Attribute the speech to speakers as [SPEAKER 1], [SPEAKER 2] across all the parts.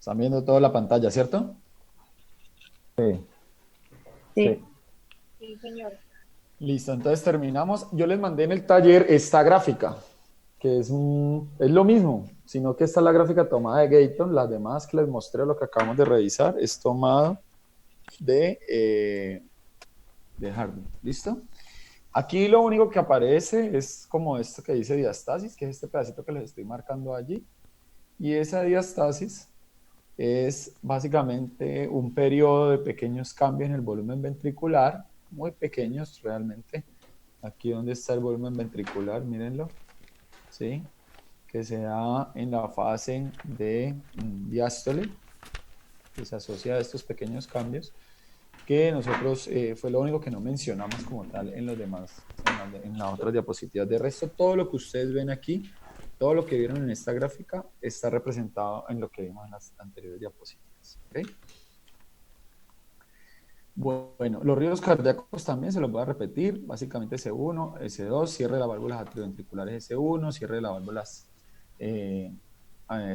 [SPEAKER 1] Están viendo toda la pantalla, ¿cierto?
[SPEAKER 2] Sí,
[SPEAKER 3] Sí,
[SPEAKER 2] sí.
[SPEAKER 3] sí, señor.
[SPEAKER 1] Listo, entonces terminamos. Yo les mandé en el taller esta gráfica, que es lo mismo, sino que esta es la gráfica tomada de Gayton. Las demás que les mostré, lo que acabamos de revisar, es tomado de Harvey. ¿Listo? Aquí lo único que aparece es como esto que dice diastasis, que es este pedacito que les estoy marcando allí. Y esa diastasis es básicamente un periodo de pequeños cambios en el volumen ventricular, muy pequeños realmente. Aquí donde está el volumen ventricular, mírenlo, ¿sí? Que se da en la fase de diástole, que se asocia a estos pequeños cambios, que nosotros fue lo único que no mencionamos como tal en los demás, en las otras diapositivas. De resto, todo lo que ustedes ven aquí, todo lo que vieron en esta gráfica, está representado en lo que vimos en las anteriores diapositivas. ¿Okay? Bueno, los ruidos cardíacos también se los voy a repetir, básicamente S1, S2, cierre de las válvulas atrioventriculares S1, cierre de las válvulas eh,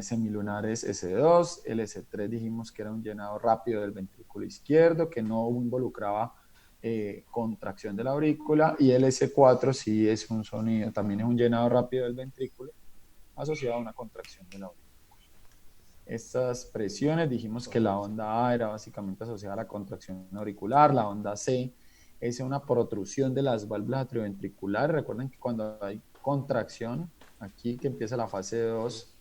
[SPEAKER 1] semilunares S2, el S3 dijimos que era un llenado rápido del ventrículo izquierdo, que no involucraba contracción de la aurícula, y el S4 sí es un sonido, también es un llenado rápido del ventrículo asociado a una contracción de la aurícula. Estas presiones, dijimos que la onda A era básicamente asociada a la contracción auricular, la onda C es una protrusión de las válvulas atrioventriculares. Recuerden que cuando hay contracción, aquí que empieza la fase 2,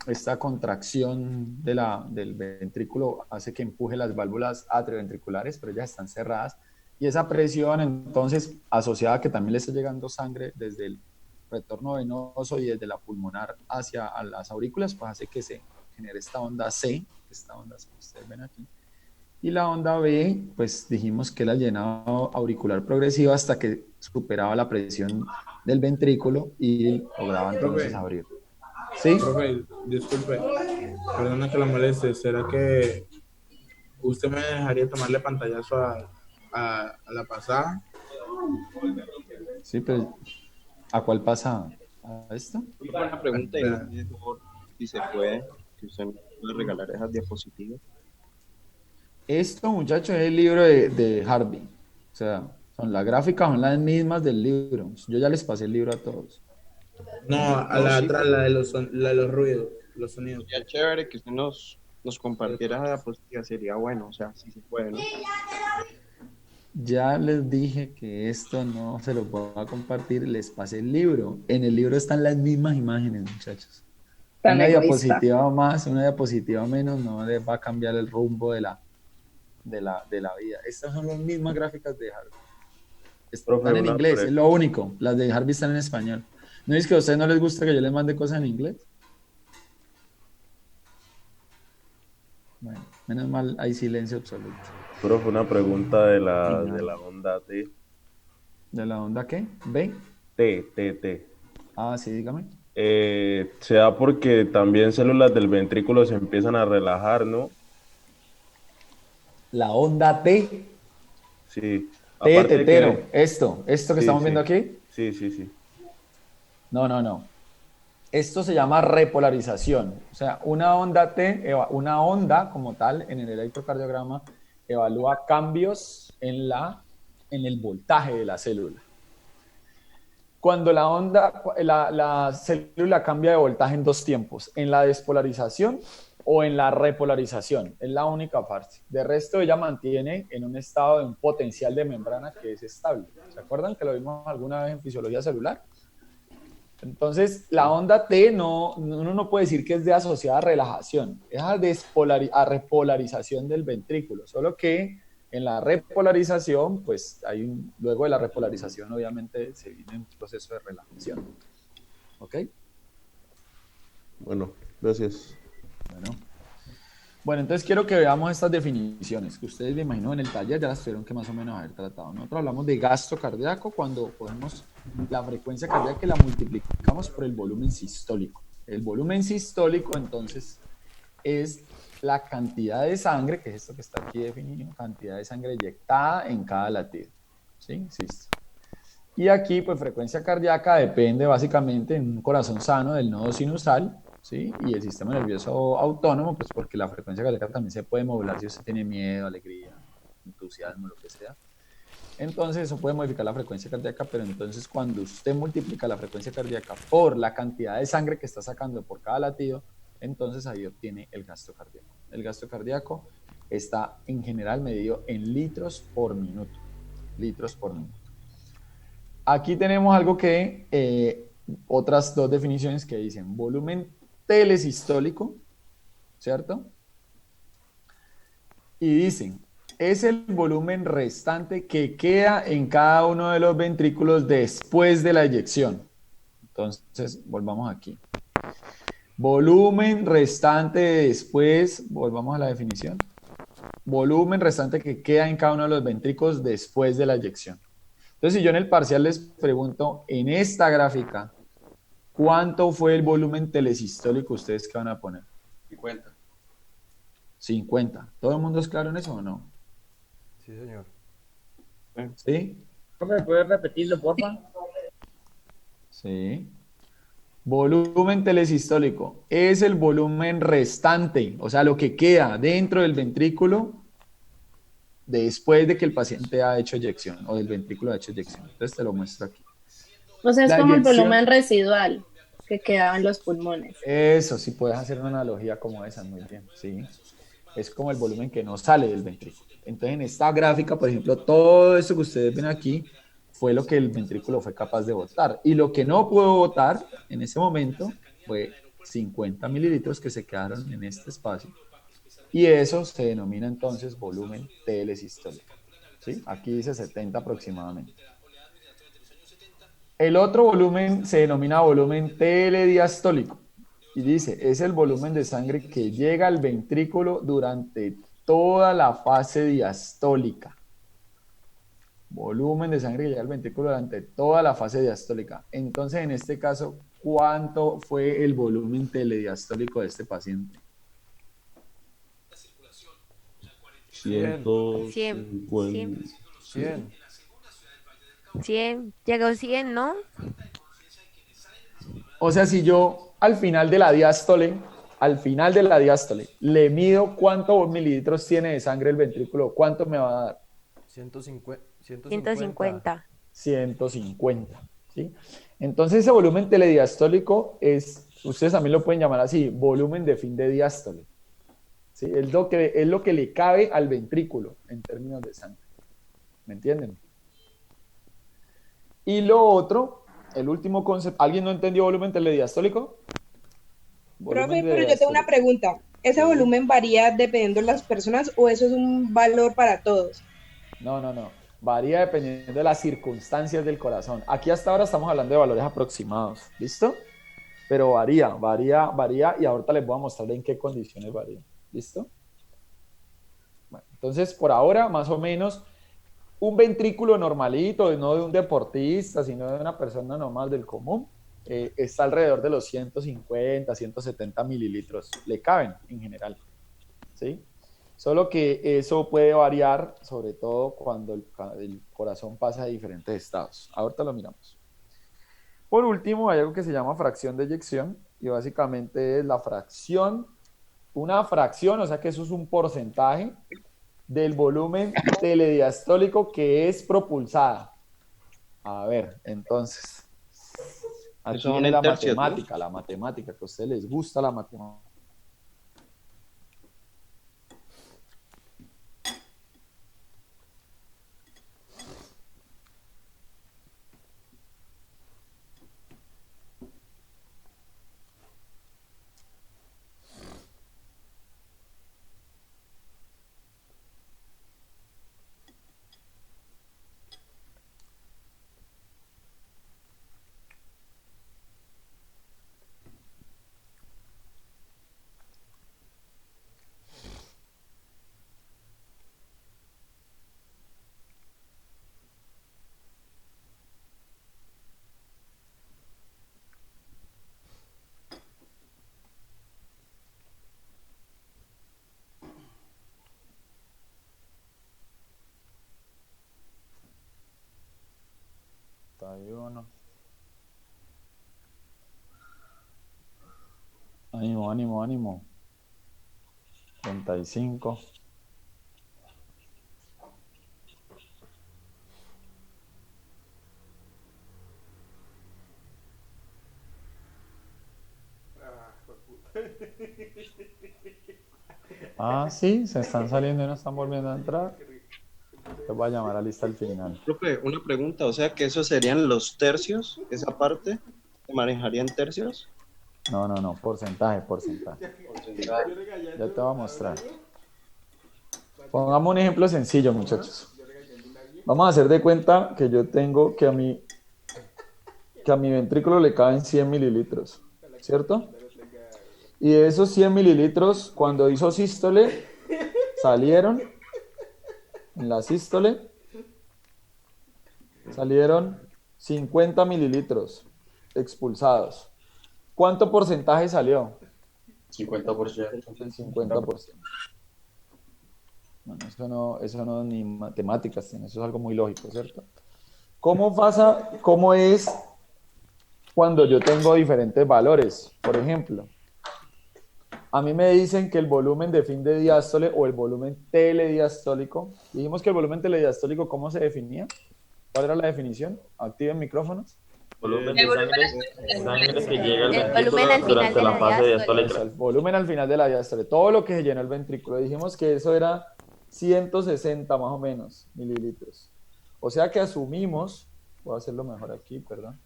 [SPEAKER 1] esta contracción del ventrículo hace que empuje las válvulas atrioventriculares, pero ellas están cerradas. Y esa presión, entonces, asociada a que también le está llegando sangre desde el retorno venoso y desde la pulmonar hacia a las aurículas, pues hace que se genere esta onda C que ustedes ven aquí. Y la onda B, pues dijimos que era el llenado auricular progresivo hasta que superaba la presión del ventrículo y lograba entonces
[SPEAKER 4] Profe,
[SPEAKER 1] abrir. ¿Sí?
[SPEAKER 4] profe, disculpe, perdona que la moleste, ¿será que usted me dejaría tomarle pantallazo a la pasada?
[SPEAKER 1] Sí, pero ¿a cuál pasa? ¿A esta?
[SPEAKER 5] Una buena pregunta y no
[SPEAKER 4] Espera.
[SPEAKER 5] sé mejor si se puede, que usted me puede regalar esas diapositivas.
[SPEAKER 1] Esto, muchachos, es el libro de Harvey. O sea, las gráficas son las mismas del libro. Yo ya les pasé el libro a todos.
[SPEAKER 4] No, a
[SPEAKER 5] No,
[SPEAKER 4] la
[SPEAKER 5] sí,
[SPEAKER 4] atrás,
[SPEAKER 5] pero
[SPEAKER 4] la de los ruidos, los sonidos.
[SPEAKER 5] sería chévere que usted nos compartiera esa diapositiva, sería bueno, o sea, si se puede, ¿no?
[SPEAKER 1] Ya les dije que esto no se lo puedo compartir, les pasé el libro. En el libro están las mismas imágenes, muchachos.
[SPEAKER 3] Tan
[SPEAKER 1] Una
[SPEAKER 3] egoísta.
[SPEAKER 1] diapositiva más, una diapositiva menos, no les va a cambiar el rumbo de la vida. Estas son las mismas gráficas de Harvey.
[SPEAKER 2] Profe,
[SPEAKER 1] Están en inglés, es lo único. Las de Harvey están en español. ¿No es que a ustedes no les gusta que yo les mande cosas en inglés? Bueno, menos mal hay silencio absoluto.
[SPEAKER 2] profe, una pregunta de
[SPEAKER 1] Y
[SPEAKER 2] de
[SPEAKER 1] nada.
[SPEAKER 2] la onda
[SPEAKER 1] ¿De la onda qué? ¿B?
[SPEAKER 2] T.
[SPEAKER 1] Ah, sí, dígame.
[SPEAKER 2] Se da porque también células del ventrículo se empiezan a relajar, ¿no?
[SPEAKER 1] La onda T.
[SPEAKER 2] Sí.
[SPEAKER 1] T de
[SPEAKER 2] Aparte de
[SPEAKER 1] tetero.
[SPEAKER 2] que,
[SPEAKER 1] Esto que
[SPEAKER 2] sí,
[SPEAKER 1] estamos viendo
[SPEAKER 2] sí,
[SPEAKER 1] aquí.
[SPEAKER 2] sí.
[SPEAKER 1] No, no, no. Esto se llama repolarización. O sea, una onda T, una onda como tal en el electrocardiograma evalúa cambios en el voltaje de la célula. Cuando la célula cambia de voltaje en dos tiempos, en la despolarización o en la repolarización, es la única parte. De resto, ella mantiene en un estado de un potencial de membrana que es estable. ¿Se acuerdan que lo vimos alguna vez en fisiología celular? Entonces, la onda T uno no puede decir que es de asociada a relajación, es a repolarización del ventrículo, solo que en la repolarización, pues luego de la repolarización obviamente se viene un proceso de relajación. ¿Ok?
[SPEAKER 2] bueno, gracias.
[SPEAKER 1] Bueno. Bueno, entonces quiero que veamos estas definiciones que ustedes me imagino en el taller ya las tuvieron que más o menos haber tratado. Nosotros hablamos de gasto cardíaco cuando cogemos la frecuencia cardíaca y la multiplicamos por el volumen sistólico. El volumen sistólico entonces es la cantidad de sangre, que es esto que está aquí definido, cantidad de sangre inyectada en cada latido. ¿Sí? Y aquí, pues frecuencia cardíaca depende básicamente en un corazón sano del nodo sinusal, ¿sí? Y el sistema nervioso autónomo, pues porque la frecuencia cardíaca también se puede modular si usted tiene miedo, alegría, entusiasmo, lo que sea. Entonces eso puede modificar la frecuencia cardíaca, pero entonces cuando usted multiplica la frecuencia cardíaca por la cantidad de sangre que está sacando por cada latido, entonces ahí obtiene el gasto cardíaco. El gasto cardíaco está en general medido en litros por minuto. Litros por minuto. Aquí tenemos algo que, otras dos definiciones que dicen volumen telesistólico, ¿cierto? Y dicen, es el volumen restante que queda en cada uno de los ventrículos después de la eyección. Entonces, volvamos aquí. Volumen restante después, volvamos a la definición. Volumen restante que queda en cada uno de los ventrículos después de la eyección. Entonces, si yo en el parcial les pregunto, en esta gráfica, ¿cuánto fue el volumen telesistólico? ¿Ustedes qué van a poner?
[SPEAKER 6] 50.
[SPEAKER 1] 50. ¿Todo el mundo es claro en eso o no?
[SPEAKER 7] Sí, señor.
[SPEAKER 1] ¿Sí?
[SPEAKER 8] ¿Me puedes repetirlo, porfa?
[SPEAKER 1] Sí. Volumen telesistólico es el volumen restante, o sea, lo que queda dentro del ventrículo después de que el paciente ha hecho eyección o del ventrículo ha hecho eyección. Entonces te lo muestro aquí.
[SPEAKER 3] O sea, es
[SPEAKER 1] La
[SPEAKER 3] como el
[SPEAKER 1] eyección-
[SPEAKER 3] volumen residual que quedaba en los pulmones.
[SPEAKER 1] Eso, sí puedes hacer una analogía como esa, muy bien, sí. Es como el volumen que no sale del ventrículo. Entonces, en esta gráfica, por ejemplo, todo eso que ustedes ven aquí fue lo que el ventrículo fue capaz de botar. Y lo que no pudo botar en ese momento fue 50 mililitros que se quedaron en este espacio. Y eso se denomina entonces volumen telesistólico. ¿Sí? Aquí dice 70 aproximadamente. El otro volumen se denomina volumen telediastólico y dice, es el volumen de sangre que llega al ventrículo durante toda la fase diastólica. Volumen de sangre que llega al ventrículo durante toda la fase diastólica. Entonces, en este caso, ¿cuánto fue el volumen telediastólico de este paciente?
[SPEAKER 2] 150.
[SPEAKER 7] 100.
[SPEAKER 9] 100, llegó 100, ¿no?
[SPEAKER 1] O sea, si yo al final de la diástole, le mido cuántos mililitros tiene de sangre el ventrículo, ¿cuánto me va a dar?
[SPEAKER 7] 150.
[SPEAKER 9] 150.
[SPEAKER 1] 150, ¿sí? Entonces ese volumen telediastólico es, ustedes también lo pueden llamar así, volumen de fin de diástole, ¿sí? Es lo que le cabe al ventrículo en términos de sangre, ¿me entienden? Y lo otro, el último concepto, ¿alguien no entendió volumen telediastólico?
[SPEAKER 10] Profe, pero yo tengo una pregunta. ¿Ese volumen varía dependiendo de las personas o eso es un valor para todos?
[SPEAKER 1] No. Varía dependiendo de las circunstancias del corazón. Aquí hasta ahora estamos hablando de valores aproximados, ¿listo? Pero varía y ahorita les voy a mostrar en qué condiciones varía, ¿listo? Bueno, entonces, por ahora, más o menos, un ventrículo normalito, no de un deportista, sino de una persona normal del común, está alrededor de los 150, 170 mililitros. Le caben en general, ¿sí? Solo que eso puede variar, sobre todo cuando el corazón pasa a diferentes estados. Ahorita lo miramos. Por último, hay algo que se llama fracción de eyección, y básicamente es la fracción, una fracción, o sea que eso es un porcentaje del volumen telediastólico que es propulsada. A ver, entonces, aquí
[SPEAKER 5] Eso
[SPEAKER 1] viene
[SPEAKER 5] en
[SPEAKER 1] la
[SPEAKER 5] tercios, ¿no?
[SPEAKER 1] matemática, que a ustedes les gusta la matemática. ánimo, ánimo. 35. Ah, sí, se están saliendo y no están volviendo a entrar. Les voy a llamar a lista al final.
[SPEAKER 5] Profe, una pregunta, o sea que esos serían los tercios, esa parte, ¿se manejarían tercios?
[SPEAKER 1] No, porcentaje. Ya te voy a mostrar. Pongamos un ejemplo sencillo, muchachos. Vamos a hacer de cuenta que yo tengo que a mi ventrículo le caben 100 mililitros, ¿cierto? Y de esos 100 mililitros, cuando hizo sístole, salieron, en la sístole, salieron 50 mililitros expulsados. ¿Cuánto porcentaje salió?
[SPEAKER 6] 50%.
[SPEAKER 1] El 50%. Bueno, eso no ni matemáticas tiene, eso es algo muy lógico, ¿cierto? ¿Cómo es cuando yo tengo diferentes valores? Por ejemplo, a mí me dicen que el volumen de fin de diástole o el volumen telediastólico, dijimos que el volumen telediastólico, ¿cómo se definía? ¿Cuál era la definición? Activen micrófonos.
[SPEAKER 6] Volumen de sangre que llega al
[SPEAKER 9] El
[SPEAKER 6] ventrículo
[SPEAKER 9] volumen al final
[SPEAKER 6] durante
[SPEAKER 9] de
[SPEAKER 6] la
[SPEAKER 9] la
[SPEAKER 6] fase
[SPEAKER 9] diástole.
[SPEAKER 6] diastólica.
[SPEAKER 1] El volumen al final de la diástole, todo lo que se llenó el ventrículo. Dijimos que eso era 160 más o menos mililitros. O sea que asumimos, voy a hacerlo mejor aquí, perdón.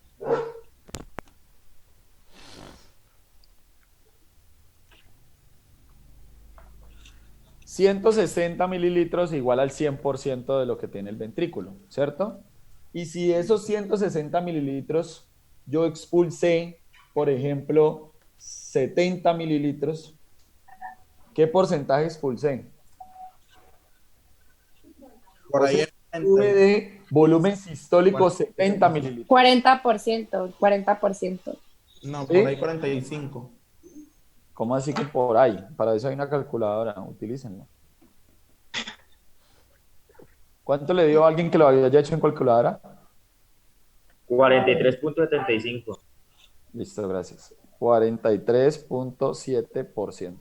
[SPEAKER 1] ...160 mililitros igual al 100% de lo que tiene el ventrículo, ¿cierto? Y si esos 160 mililitros yo expulsé, por ejemplo, 70 mililitros, ¿qué porcentaje expulsé?
[SPEAKER 4] Por ahí
[SPEAKER 1] Tuve de volumen sistólico 70 mililitros.
[SPEAKER 3] 40%.
[SPEAKER 4] No,
[SPEAKER 1] ¿Sí?
[SPEAKER 4] por ahí 45.
[SPEAKER 1] ¿Cómo así que por ahí? Para eso hay una calculadora, utilícenla. ¿Cuánto le dio a alguien que lo había ya hecho en calculadora?
[SPEAKER 6] 43.75.
[SPEAKER 1] Listo, gracias. 43.7%.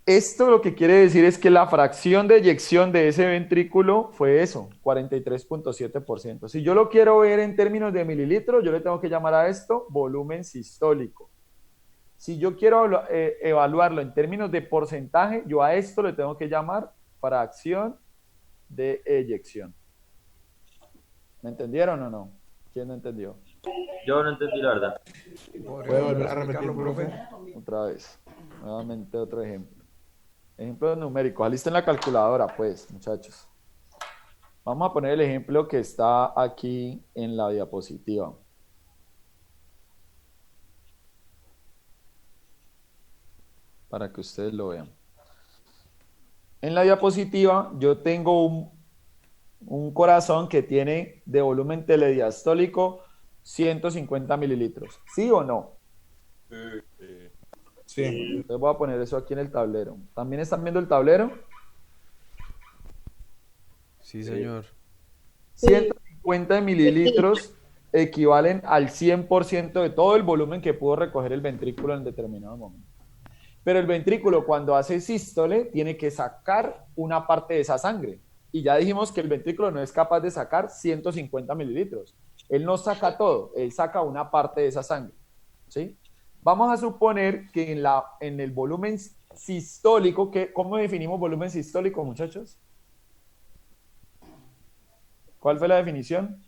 [SPEAKER 1] Esto lo que quiere decir es que la fracción de eyección de ese ventrículo fue eso, 43.7%. Si yo lo quiero ver en términos de mililitros, yo le tengo que llamar a esto volumen sistólico. Si yo quiero evaluarlo en términos de porcentaje, yo a esto le tengo que llamar fracción de eyección. ¿Me entendieron o no? ¿Quién no entendió?
[SPEAKER 6] Yo no entendí la verdad.
[SPEAKER 4] ¿Puede volver a repetir, profe?
[SPEAKER 1] Otra vez. Nuevamente otro ejemplo. Ejemplo numérico. Alisten la calculadora, pues, muchachos. Vamos a poner el ejemplo que está aquí en la diapositiva. Para que ustedes lo vean. En la diapositiva yo tengo un corazón que tiene de volumen telediastólico 150 mililitros. ¿Sí o no?
[SPEAKER 4] Sí.
[SPEAKER 1] Entonces voy a poner eso aquí en el tablero. ¿También están viendo el tablero?
[SPEAKER 7] Sí, señor.
[SPEAKER 1] 150 mililitros equivalen al 100% de todo el volumen que pudo recoger el ventrículo en determinado momento. Pero el ventrículo cuando hace sístole tiene que sacar una parte de esa sangre. Y ya dijimos que el ventrículo no es capaz de sacar 150 mililitros. Él no saca todo, él saca una parte de esa sangre. ¿Sí? Vamos a suponer que en el volumen sistólico, ¿cómo definimos volumen sistólico, muchachos? ¿Cuál fue la definición?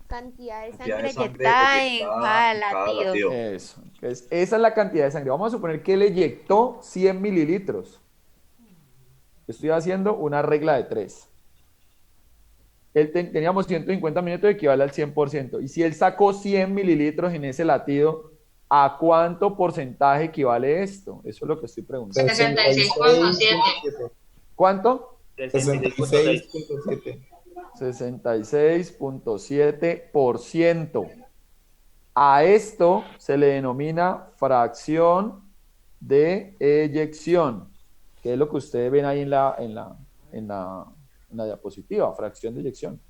[SPEAKER 9] Cantidad de
[SPEAKER 6] Cantidad
[SPEAKER 9] sangre
[SPEAKER 6] de
[SPEAKER 9] que
[SPEAKER 6] sangre
[SPEAKER 9] está en
[SPEAKER 6] eyectada
[SPEAKER 9] cada
[SPEAKER 6] en cada
[SPEAKER 9] latido.
[SPEAKER 6] latido.
[SPEAKER 1] Eso. Esa es la cantidad de sangre. Vamos a suponer que él eyectó 100 mililitros. Estoy haciendo una regla de 3. Teníamos 150 mililitros, equivale al 100%. Y si él sacó 100 mililitros en ese latido, ¿a cuánto porcentaje equivale esto? Eso es lo que estoy preguntando.
[SPEAKER 10] 66.7.
[SPEAKER 1] ¿Cuánto?
[SPEAKER 4] 66.7.
[SPEAKER 1] 66.7%. A esto se le denomina fracción de eyección, que es lo que ustedes ven ahí en la diapositiva, fracción de eyección.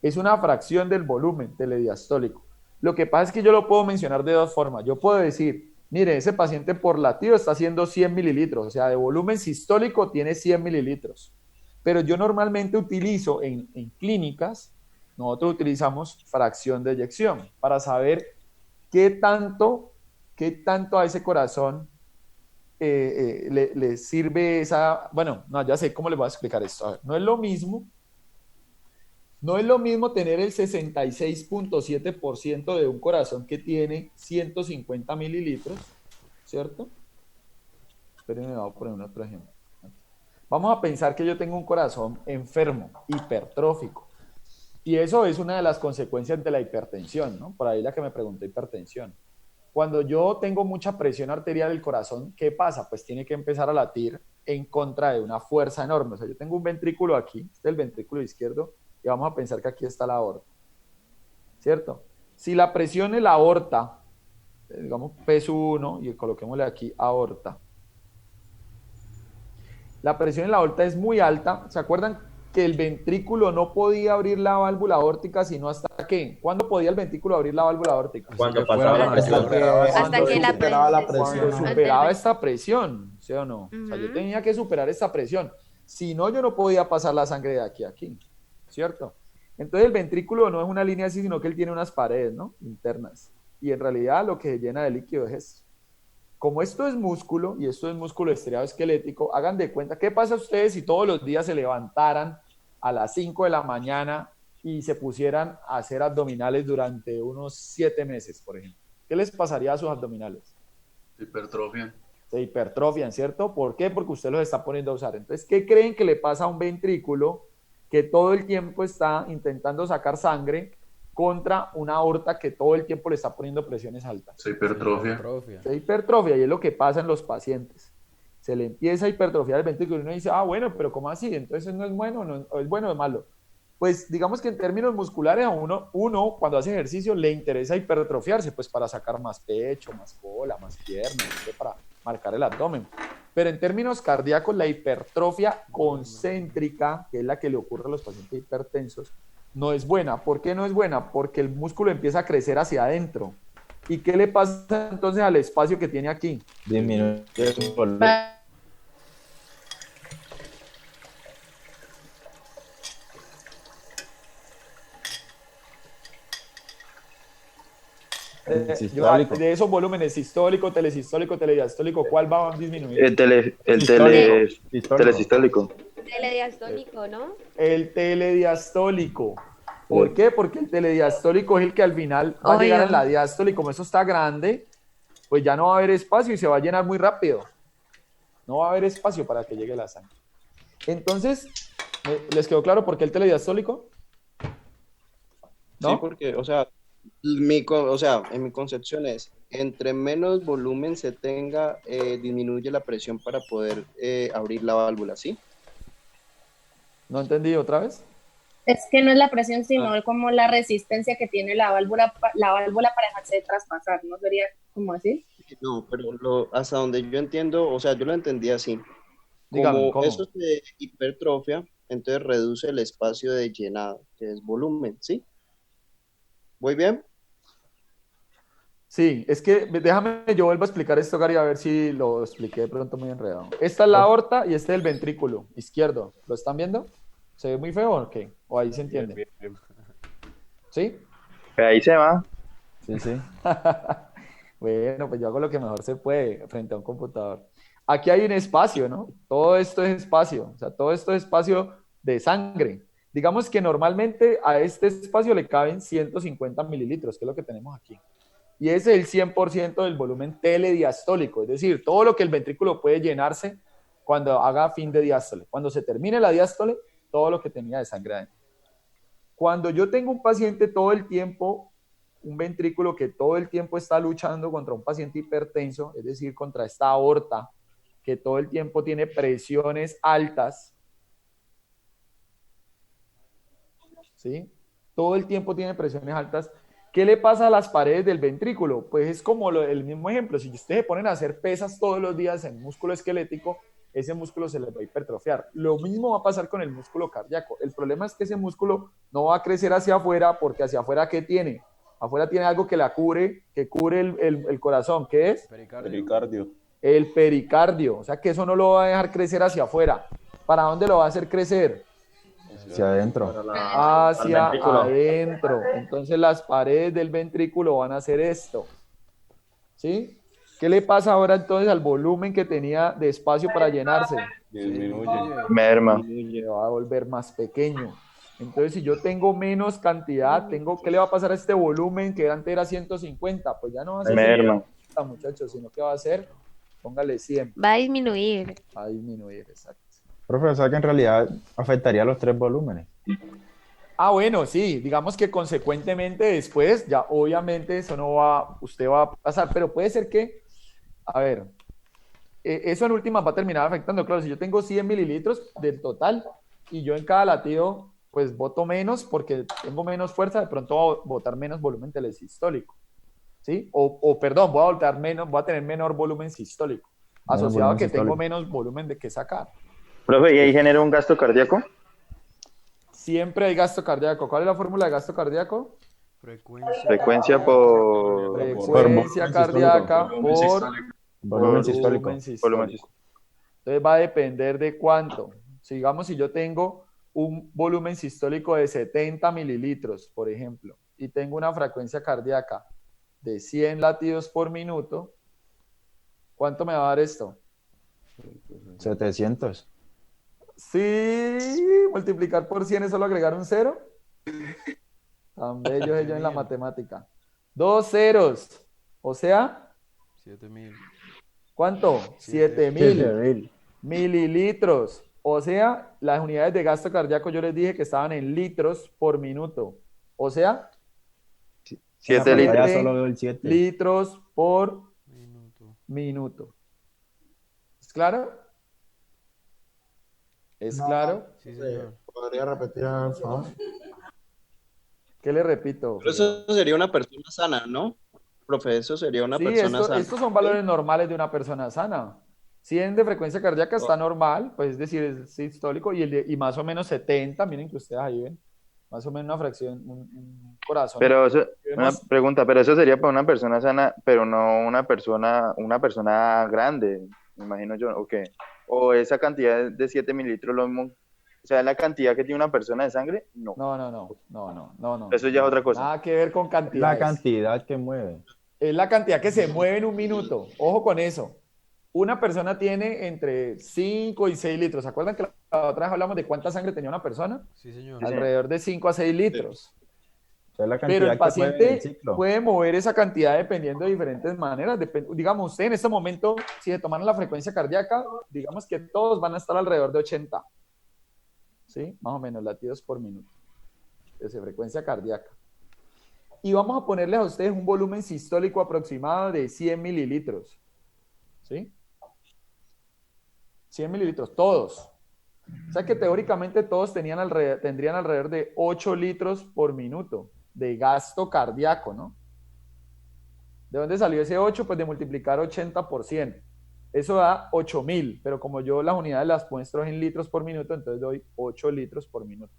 [SPEAKER 1] Es una fracción del volumen telediastólico. Lo que pasa es que yo lo puedo mencionar de dos formas. Yo puedo decir, mire, ese paciente por latido está haciendo 100 mililitros, o sea, de volumen sistólico tiene 100 mililitros. Pero yo normalmente utilizo en clínicas, nosotros utilizamos fracción de eyección para saber qué tanto a ese corazón le sirve esa... Bueno, no, ya sé cómo les voy a explicar esto. A ver, no es lo mismo tener el 66.7% de un corazón que tiene 150 mililitros, ¿cierto? Espérenme, voy a poner otro ejemplo. Vamos a pensar que yo tengo un corazón enfermo, hipertrófico, y eso es una de las consecuencias de la hipertensión, ¿no? Por ahí la que me preguntó hipertensión. Cuando yo tengo mucha presión arterial del corazón, ¿qué pasa? Pues tiene que empezar a latir en contra de una fuerza enorme. O sea, yo tengo un ventrículo aquí, este es el ventrículo izquierdo, y vamos a pensar que aquí está la aorta, ¿cierto? Si la presión en la aorta, digamos P1, y coloquémosle aquí aorta, la presión en la aorta es muy alta. ¿Se acuerdan que el ventrículo no podía abrir la válvula aórtica sino hasta qué? ¿Cuándo podía el ventrículo abrir la válvula aórtica?
[SPEAKER 6] Cuando pasaba la presión.
[SPEAKER 9] Hasta que la
[SPEAKER 4] superaba la
[SPEAKER 1] Cuando
[SPEAKER 4] presión.
[SPEAKER 1] superaba esta presión, ¿sí o no? O sea, yo tenía que superar esta presión. Si no, yo no podía pasar la sangre de aquí a aquí, ¿cierto? Entonces el ventrículo no es una línea así, sino que él tiene unas paredes, ¿no? Internas. Y en realidad lo que llena de líquido es esto. Como esto es músculo, y esto es músculo estriado esquelético, hagan de cuenta, ¿qué pasa a ustedes si todos los días se levantaran a las 5 de la mañana y se pusieran a hacer abdominales durante unos 7 meses, por ejemplo? ¿Qué les pasaría a sus abdominales?
[SPEAKER 11] Hipertrofia.
[SPEAKER 1] Se hipertrofian, ¿cierto? ¿Por qué? Porque usted los está poniendo a usar. Entonces, ¿qué creen que le pasa a un ventrículo que todo el tiempo está intentando sacar sangre contra una aorta que todo el tiempo le está poniendo presiones altas?
[SPEAKER 11] Se hipertrofia.
[SPEAKER 1] Se hipertrofia, y es lo que pasa en los pacientes. Se le empieza a hipertrofiar el ventrículo y uno dice, ah, bueno, pero ¿cómo así? Entonces no es bueno, no, ¿es bueno o es malo? Pues digamos que en términos musculares a uno cuando hace ejercicio le interesa hipertrofiarse, pues para sacar más pecho, más cola, más piernas, para marcar el abdomen. Pero en términos cardíacos, la hipertrofia concéntrica, que es la que le ocurre a los pacientes hipertensos, no es buena. ¿Por qué no es buena? Porque el músculo empieza a crecer hacia adentro. ¿Y qué le pasa entonces al espacio que tiene aquí?
[SPEAKER 6] Disminuye el volumen.
[SPEAKER 1] De esos volúmenes, sistólico, telediastólico, ¿cuál va a disminuir?
[SPEAKER 12] El telesistólico.
[SPEAKER 9] Telediastólico, ¿no?
[SPEAKER 1] El telediastólico. ¿Por qué? Porque el telediastólico es el que al final va a llegar a la diástole, y como eso está grande, pues ya no va a haber espacio y se va a llenar muy rápido. No va a haber espacio para que llegue la sangre. Entonces, ¿les quedó claro por qué el telediastólico? ¿No?
[SPEAKER 5] Sí, porque, o sea, en mi concepción es, entre menos volumen se tenga, disminuye la presión para poder abrir la válvula, ¿sí?
[SPEAKER 1] ¿No entendí otra vez?
[SPEAKER 3] Es que no es la presión, sino como la resistencia que tiene la válvula para dejarse traspasar, ¿no? Sería como así.
[SPEAKER 5] No, pero hasta donde yo entiendo, o sea, yo lo entendí así.
[SPEAKER 1] Dígame, ¿cómo?
[SPEAKER 5] Eso se hipertrofia, entonces reduce el espacio de llenado, que es volumen, ¿sí? ¿Voy bien?
[SPEAKER 1] Sí, es que déjame, yo vuelvo a explicar esto, Gary, a ver si lo expliqué de pronto muy enredado. Esta es la aorta y este es el ventrículo izquierdo. ¿Lo están viendo? ¿Se ve muy feo o qué? ¿O ahí se entiende?
[SPEAKER 6] Bien.
[SPEAKER 1] ¿Sí?
[SPEAKER 12] Ahí se va.
[SPEAKER 1] Sí. Bueno, pues yo hago lo que mejor se puede frente a un computador. Aquí hay un espacio, ¿no? Todo esto es espacio, o sea, todo esto es espacio de sangre. Digamos que normalmente a este espacio le caben 150 mililitros, que es lo que tenemos aquí. Y ese es el 100% del volumen telediastólico, es decir, todo lo que el ventrículo puede llenarse cuando haga fin de diástole. Cuando se termine la diástole, todo lo que tenía de sangre adentro. Cuando yo tengo un paciente todo el tiempo, un ventrículo que todo el tiempo está luchando contra un paciente hipertenso, es decir, contra esta aorta, que todo el tiempo tiene presiones altas, ¿sí? Todo el tiempo tiene presiones altas. ¿Qué le pasa a las paredes del ventrículo? Pues es como el mismo ejemplo. Si ustedes se ponen a hacer pesas todos los días en músculo esquelético, ese músculo se les va a hipertrofiar. Lo mismo va a pasar con el músculo cardíaco. El problema es que ese músculo no va a crecer hacia afuera, porque hacia afuera, ¿qué tiene? Afuera tiene algo que la cubre, que cubre el corazón. ¿Qué es?
[SPEAKER 2] Pericardio.
[SPEAKER 1] El pericardio. O sea que eso no lo va a dejar crecer hacia afuera. ¿Para dónde lo va a hacer crecer?
[SPEAKER 6] Hacia adentro.
[SPEAKER 1] Hacia
[SPEAKER 6] Al ventrículo.
[SPEAKER 1] adentro. Entonces las paredes del ventrículo van a hacer esto. ¿Sí? ¿Qué le pasa ahora entonces al volumen que tenía de espacio para llenarse?
[SPEAKER 2] Disminuye.
[SPEAKER 6] Merma.
[SPEAKER 1] Se va a volver más pequeño. Entonces, si yo tengo menos cantidad, ¿qué le va a pasar a este volumen que antes era 150? Pues ya no va a ser
[SPEAKER 6] Merma.
[SPEAKER 1] 150, muchachos, sino que va a ser, póngale 100.
[SPEAKER 9] Va a disminuir.
[SPEAKER 1] Va a disminuir, exacto.
[SPEAKER 6] Profe, o sea que en realidad afectaría los 3 volúmenes.
[SPEAKER 1] Ah, bueno, sí, digamos que consecuentemente después, ya obviamente eso no va, usted va a pasar, pero puede ser que, a ver, eso en última va a terminar afectando, claro, si yo tengo 100 mililitros del total y yo en cada latido, pues boto menos porque tengo menos fuerza, de pronto voy a botar menos volumen telesistólico, ¿sí? Perdón, voy a tener menor volumen sistólico, asociado a que tengo menos volumen de que sacar.
[SPEAKER 6] Profe, ¿y ahí genera un gasto cardíaco?
[SPEAKER 1] Siempre hay gasto cardíaco. ¿Cuál es la fórmula de gasto cardíaco?
[SPEAKER 6] Frecuencia por...
[SPEAKER 1] Frecuencia cardíaca por
[SPEAKER 6] volumen sistólico.
[SPEAKER 1] volumen sistólico. Entonces va a depender de cuánto. Digamos, si yo tengo un volumen sistólico de 70 mililitros, por ejemplo, y tengo una frecuencia cardíaca de 100 latidos por minuto, ¿cuánto me va a dar esto?
[SPEAKER 6] 700.
[SPEAKER 1] Sí, multiplicar por 100 es solo agregar un cero. Tan bello es yo en la matemática. 2 ceros, o sea,
[SPEAKER 7] 7.000.
[SPEAKER 1] ¿cuánto? 7.000 mililitros. O sea, las unidades de gasto cardíaco yo les dije que estaban en litros por minuto. O sea,
[SPEAKER 6] 7 litros.
[SPEAKER 1] Ya solo veo el 7. Litros por minuto. ¿Es claro? ¿Es claro?
[SPEAKER 7] Sí, señor.
[SPEAKER 4] ¿Podría repetir, por favor?
[SPEAKER 1] ¿Qué le repito?
[SPEAKER 5] Pero eso sería una persona sana, ¿no? Profe, eso sería una
[SPEAKER 1] Sí,
[SPEAKER 5] persona sana.
[SPEAKER 1] estos son valores normales de una persona sana. 100 de frecuencia cardíaca está normal, pues es decir, es sistólico, y más o menos 70, miren que ustedes ahí ven, más o menos una fracción, un corazón.
[SPEAKER 6] Pero eso, una pregunta, pero eso sería para una persona sana, pero no una persona grande, me imagino yo, ¿o qué? O esa cantidad de 7 mililitros, lo mismo, o sea, la cantidad que tiene una persona de sangre, no.
[SPEAKER 1] No.
[SPEAKER 6] Eso ya es otra cosa.
[SPEAKER 1] Nada que ver con cantidad.
[SPEAKER 6] La cantidad que mueve.
[SPEAKER 1] Es la cantidad que se mueve en un minuto. Ojo con eso. Una persona tiene entre 5 y 6 litros. ¿Se acuerdan que la otra vez hablamos de cuánta sangre tenía una persona?
[SPEAKER 7] Sí, señor.
[SPEAKER 1] Alrededor de 5 a 6 litros.
[SPEAKER 6] O sea, la
[SPEAKER 1] Pero el
[SPEAKER 6] que mueve en el
[SPEAKER 1] paciente
[SPEAKER 6] ciclo.
[SPEAKER 1] puede mover esa cantidad dependiendo de diferentes maneras. Digamos, usted en este momento, si se tomaron la frecuencia cardíaca, digamos que todos van a estar alrededor de 80. ¿Sí? Más o menos, latidos por minuto. Esa frecuencia cardíaca. Y vamos a ponerles a ustedes un volumen sistólico aproximado de 100 mililitros. ¿Sí? 100 mililitros, todos. O sea que teóricamente todos tendrían alrededor de 8 litros por minuto de gasto cardíaco, ¿no? ¿De dónde salió ese 8? Pues de multiplicar 80 por 100. Eso da 8.000, pero como yo las unidades las muestro en litros por minuto, entonces doy 8 litros por minuto.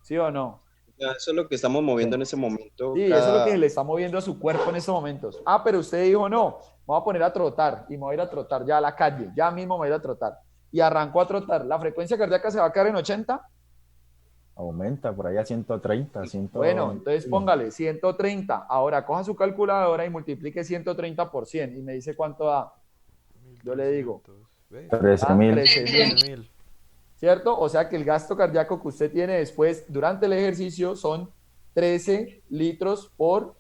[SPEAKER 1] ¿Sí o no?
[SPEAKER 5] Eso es lo que estamos moviendo en ese momento.
[SPEAKER 1] Sí, eso es lo que le está moviendo a su cuerpo en estos momentos. Ah, pero usted dijo, no, me voy a poner a trotar y me voy a ir a trotar ya a la calle, ya mismo me voy a ir a trotar. Y arrancó a trotar. ¿La frecuencia cardíaca se va a quedar en 80?
[SPEAKER 6] Aumenta por allá 130, 100.
[SPEAKER 1] Bueno, entonces póngale 130. Ahora coja su calculadora y multiplique 130 por 100 y me dice cuánto da. Yo le digo.
[SPEAKER 6] 13.000.
[SPEAKER 1] 13.000. ¿Cierto? O sea que el gasto cardíaco que usted tiene después durante el ejercicio son 13 litros por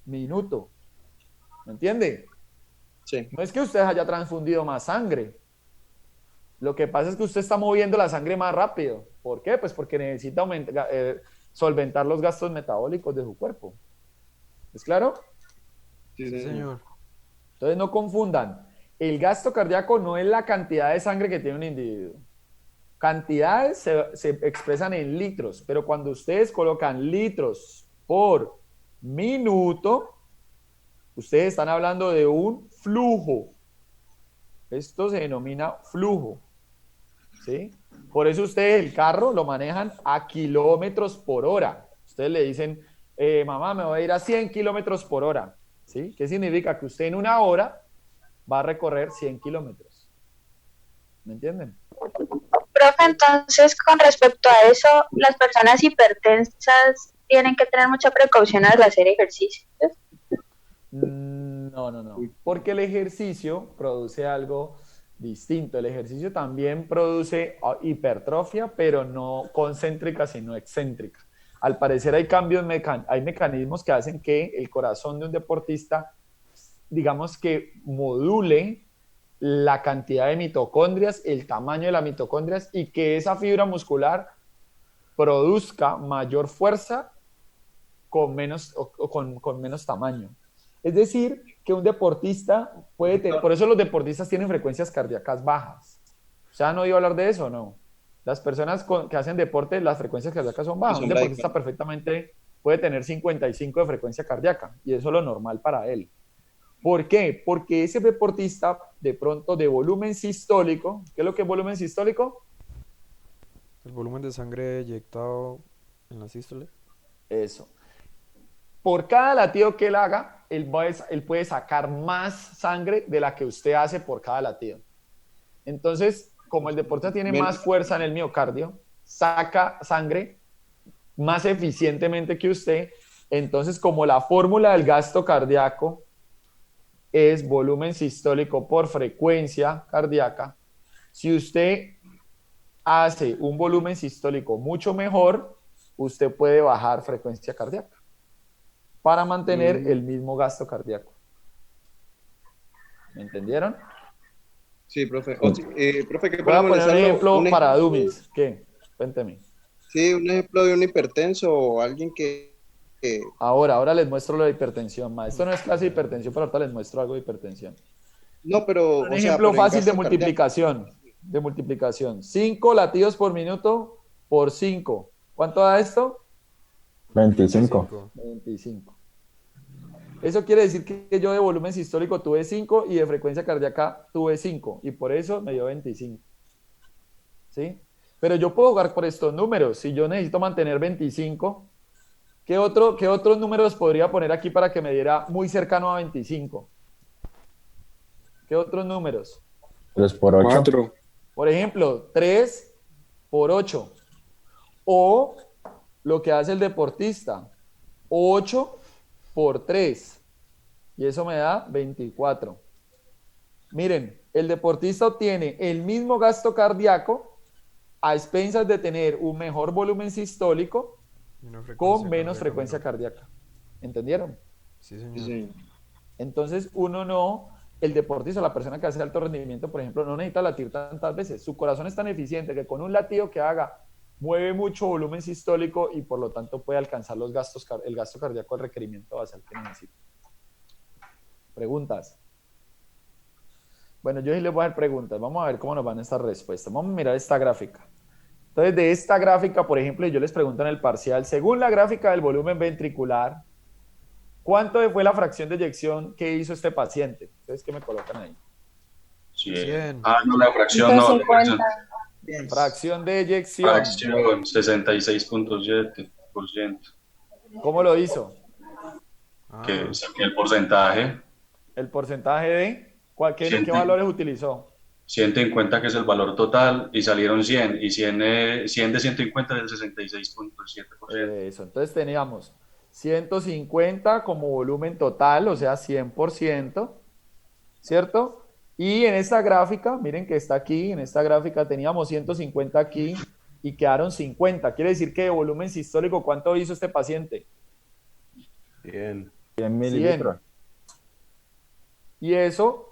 [SPEAKER 1] minuto. ¿Me entiende?
[SPEAKER 5] Sí.
[SPEAKER 1] No es que usted haya transfundido más sangre. Lo que pasa es que usted está moviendo la sangre más rápido. ¿Por qué? Pues porque necesita solventar los gastos metabólicos de su cuerpo. ¿Es claro?
[SPEAKER 5] Sí,
[SPEAKER 7] señor.
[SPEAKER 1] Entonces no confundan. El gasto cardíaco no es la cantidad de sangre que tiene un individuo. Cantidades se expresan en litros, pero cuando ustedes colocan litros por minuto, ustedes están hablando de un flujo. Esto se denomina flujo. ¿Sí? Por eso ustedes el carro lo manejan a kilómetros por hora. Ustedes le dicen, mamá, me voy a ir a 100 kilómetros por hora. ¿Sí? ¿Qué significa? Que usted en una hora va a recorrer 100 kilómetros. ¿Me entienden?
[SPEAKER 12] Profe, entonces, con respecto a eso, las personas hipertensas tienen que tener mucha precaución al hacer ejercicio.
[SPEAKER 1] No. Porque el ejercicio produce algo distinto. El ejercicio también produce hipertrofia, pero no concéntrica, sino excéntrica. Al parecer hay cambios, hay mecanismos que hacen que el corazón de un deportista, digamos que module la cantidad de mitocondrias, el tamaño de las mitocondrias y que esa fibra muscular produzca mayor fuerza con menos tamaño. Es decir, que un deportista puede tener, por eso los deportistas tienen frecuencias cardíacas bajas. O sea, ¿no iba a hablar de eso o no? Las personas que hacen deporte, las frecuencias cardíacas son bajas. Un deportista perfectamente puede tener 55 de frecuencia cardíaca y eso es lo normal para él. ¿Por qué? Porque ese deportista de pronto de volumen sistólico, ¿qué es lo que es volumen sistólico?
[SPEAKER 7] El volumen de sangre eyectado en la sístole.
[SPEAKER 1] Eso. Por cada latido que él haga, él puede sacar más sangre de la que usted hace por cada latido. Entonces, como el deportista tiene más fuerza en el miocardio, saca sangre más eficientemente que usted, entonces como la fórmula del gasto cardíaco es volumen sistólico por frecuencia cardíaca, si usted hace un volumen sistólico mucho mejor, usted puede bajar frecuencia cardíaca para mantener el mismo gasto cardíaco. ¿Me entendieron?
[SPEAKER 5] Sí, profe. Profe, ¿qué
[SPEAKER 1] voy a poner un ejemplo para
[SPEAKER 5] ejemplo?
[SPEAKER 1] dummies. ¿Qué? Cuénteme.
[SPEAKER 5] Sí, un ejemplo de un hipertenso o alguien que
[SPEAKER 1] Ahora les muestro lo de hipertensión. Esto no es clase de hipertensión, pero ahorita les muestro algo de hipertensión.
[SPEAKER 5] No, pero...
[SPEAKER 1] Un ejemplo fácil de multiplicación. De multiplicación. 5 latidos por minuto por 5. ¿Cuánto da esto?
[SPEAKER 2] 25.
[SPEAKER 1] 25. Eso quiere decir que yo de volumen sistólico tuve 5 y de frecuencia cardíaca tuve 5. Y por eso me dio 25. ¿Sí? Pero yo puedo jugar por estos números. Si yo necesito mantener 25... ¿Qué otros números podría poner aquí para que me diera muy cercano a 25? ¿Qué otros números?
[SPEAKER 2] 3 por 8.
[SPEAKER 5] 4.
[SPEAKER 1] Por ejemplo, 3 por 8. O lo que hace el deportista, 8 por 3. Y eso me da 24. Miren, el deportista obtiene el mismo gasto cardíaco a expensas de tener un mejor volumen sistólico con menos frecuencia cardíaca. ¿Entendieron?
[SPEAKER 7] Sí, señor.
[SPEAKER 5] Sí.
[SPEAKER 1] Entonces, el deportista, la persona que hace alto rendimiento, por ejemplo, no necesita latir tantas veces. Su corazón es tan eficiente que con un latido que haga, mueve mucho volumen sistólico y por lo tanto puede alcanzar el gasto cardíaco, el requerimiento basal que necesita. ¿Preguntas? Bueno, yo sí les voy a dar preguntas. Vamos a ver cómo nos van estas respuestas. Vamos a mirar esta gráfica. Entonces, de esta gráfica, por ejemplo, yo les pregunto en el parcial, según la gráfica del volumen ventricular, ¿cuánto fue la fracción de eyección que hizo este paciente? Entonces, ¿qué me colocan ahí?
[SPEAKER 11] 100. No, la fracción no.
[SPEAKER 3] 150.
[SPEAKER 1] Fracción de eyección.
[SPEAKER 11] Fracción 66.7%.
[SPEAKER 1] ¿Cómo lo hizo?
[SPEAKER 11] Que saqué el porcentaje.
[SPEAKER 1] ¿El porcentaje de? ¿Qué valores utilizó?
[SPEAKER 11] 150, que es el valor total, y salieron 100. Y 100 de 150 es el 66.7%.
[SPEAKER 1] Eso, entonces teníamos 150 como volumen total, o sea, 100%, ¿cierto? Y en esta gráfica, miren que está aquí, en esta gráfica teníamos 150 aquí y quedaron 50. Quiere decir que de volumen sistólico, ¿cuánto hizo este paciente?
[SPEAKER 2] 100 mililitros.
[SPEAKER 1] 100. Y eso,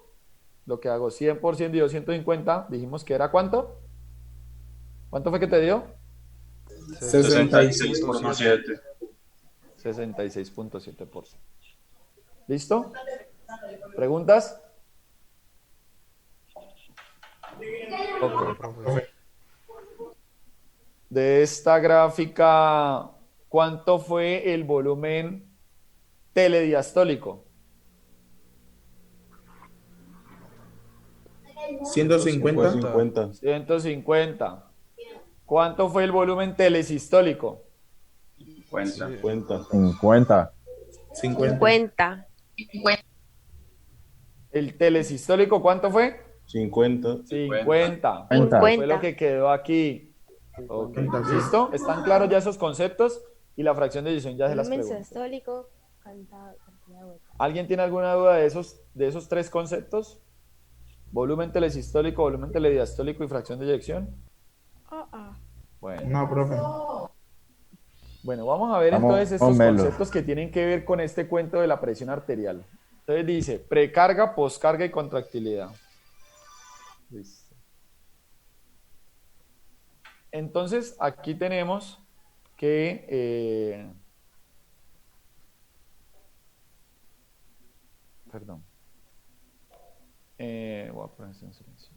[SPEAKER 1] lo que hago, 100% y 250, dijimos que era ¿cuánto? ¿Cuánto fue que te dio?
[SPEAKER 11] 66.7.
[SPEAKER 1] 66.7%. ¿Listo? ¿Preguntas? De esta gráfica, ¿cuánto fue el volumen telediastólico?
[SPEAKER 4] 150.
[SPEAKER 1] 150. ¿Cuánto fue el volumen telesistólico?
[SPEAKER 11] 50.
[SPEAKER 2] 50.
[SPEAKER 13] 50.
[SPEAKER 4] 50.
[SPEAKER 9] 50.
[SPEAKER 1] ¿El telesistólico cuánto fue?
[SPEAKER 2] 50.
[SPEAKER 1] 50.
[SPEAKER 13] 50.
[SPEAKER 1] Fue lo que quedó aquí. Ok, ¿listo? ¿Están claros ya esos conceptos? Y la fracción de eyección ya se las
[SPEAKER 9] Volumen
[SPEAKER 1] pregunto.
[SPEAKER 9] sistólico, cantidad de vueltas.
[SPEAKER 1] ¿Alguien tiene alguna duda de esos tres conceptos? Volumen telesistólico, volumen telediastólico y fracción de eyección. Bueno.
[SPEAKER 4] No, profe.
[SPEAKER 1] Bueno, vamos a ver
[SPEAKER 13] Vamos,
[SPEAKER 1] entonces estos
[SPEAKER 13] pónmelo.
[SPEAKER 1] conceptos que tienen que ver con este cuento de la presión arterial. Entonces dice precarga, poscarga y contractilidad. Listo. Entonces aquí tenemos que... perdón. Voy a poner esto en silencio.